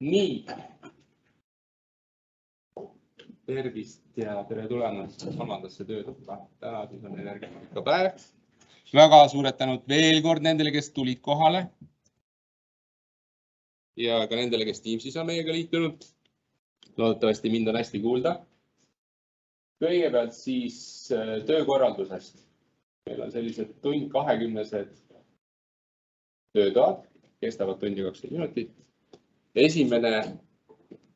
Nii. Tervist ja tere tulemast kolmandasse töötuppa. Täna siis on energiapäev. Väga suured tänud veel kord nendele, kes tulid kohale. Ja ka nendele, kes Teamsis on meiega liitunud. Loodetavasti mind on hästi kuulda. Kõigepealt siis töökorraldusest. Meil on sellised tund 20-sed töötoad, kestavad tundi 20 minutit. Esimene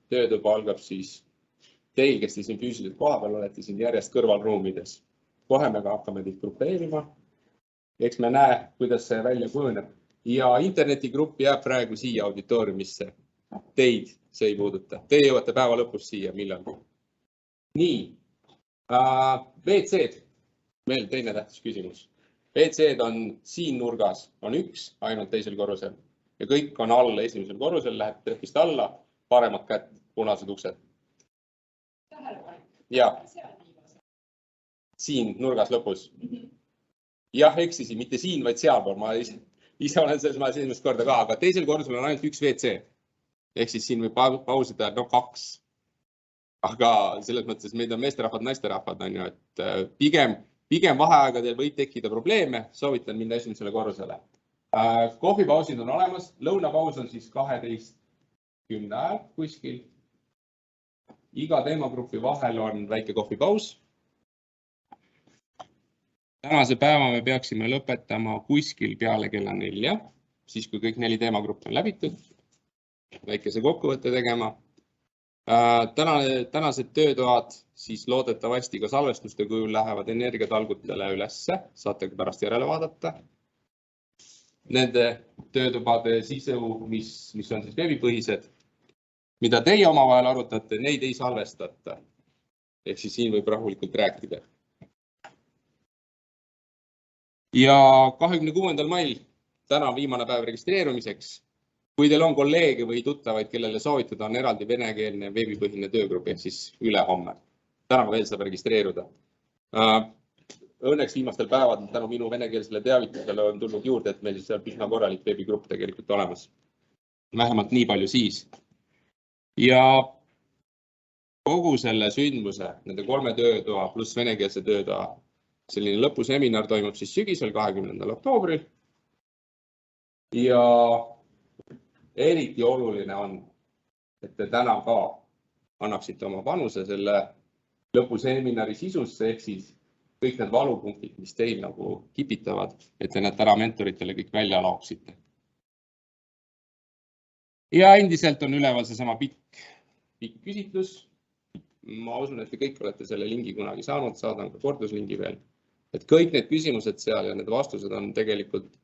töötuba algab siis teil, kes siin füüsiliselt kohapeal olete, siin järjest kõrvalruumides. Kohe me hakkame teid grupeerima. Eks me näe, kuidas see välja kujuneb. Ja internetigrupp jääb praegu siia auditooriumisse. Teid see ei puuduta. Teie jõuate päeva lõpus siia millalgi. Nii. WC-d. Veel teine tähtis küsimus. WC-d on siin nurgas, on üks, ainult teisel korrusel. Ja kõik on all esimesel korrusel, läheb trepist alla, paremat kätt, punased uksed. Ja. Siin nurgas lõpus. Jah, eksisin, mitte siin, vaid sealpool. Ma ise olen selles majas esimest korda ka, aga teisel korrusel on ainult üks WC. Ehk siis siin võib pausida 2. Aga selles mõttes meid on meesterahvad, naisterahvad, on ju, et pigem vaheaegadel võib tekkida probleeme, soovitan minna esimesele korrusele. Kohvipausid on olemas, lõunapaus on siis 12:10 ajal kuskil. Iga teemagrupi vahel on väike kohvipaus. Tänase päeva me peaksime lõpetama kuskil peale kella 4, siis kui kõik 4 teemagruppi on läbitud. Väikese kokkuvõtte tegema. Tänased töötoad siis loodetavasti ka salvestuste kujul lähevad energiatalgutele ülesse. Saate pärast järele vaadata. Nende töötubade sisu, mis on siis veebipõhised, mida teie omavahel arutate, neid ei salvestata. Ehk siis siin võib rahulikult rääkida. Ja 26. mail, täna viimane päev registreerumiseks. Kui teil on kolleege või tuttavaid, kellele soovitada, on eraldi venekeelne veebipõhine töögrupp, ehk siis ülehomme. Täna veel saab registreeruda. Õnneks viimastel päevadel tänu minu venekeelsele teavitusele on tulnud juurde, et meil seal üsna korralik veebigrupp tegelikult olemas. Vähemalt nii palju siis. Ja kogu selle sündmuse, nende 3 töötoa pluss venekeelse töötoa, selline lõpuseminar toimub siis sügisel 20. oktoobril. Ja eriti oluline on, et te täna ka annaksite oma panuse selle lõpuseminari sisusse, ehk siis kõik need valupunktid, mis teil nagu kipitavad, et te need täna mentoritele kõik välja lauksite. Ja endiselt on üleval seesama pikk küsitlus. Ma usun, et te kõik olete selle lingi kunagi saanud, saadan ka korduslingi veel. Et kõik need küsimused seal ja need vastused on tegelikult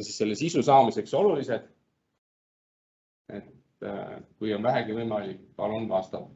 selle sisu saamiseks olulised. Et kui on vähegi võimalik, palun vastata.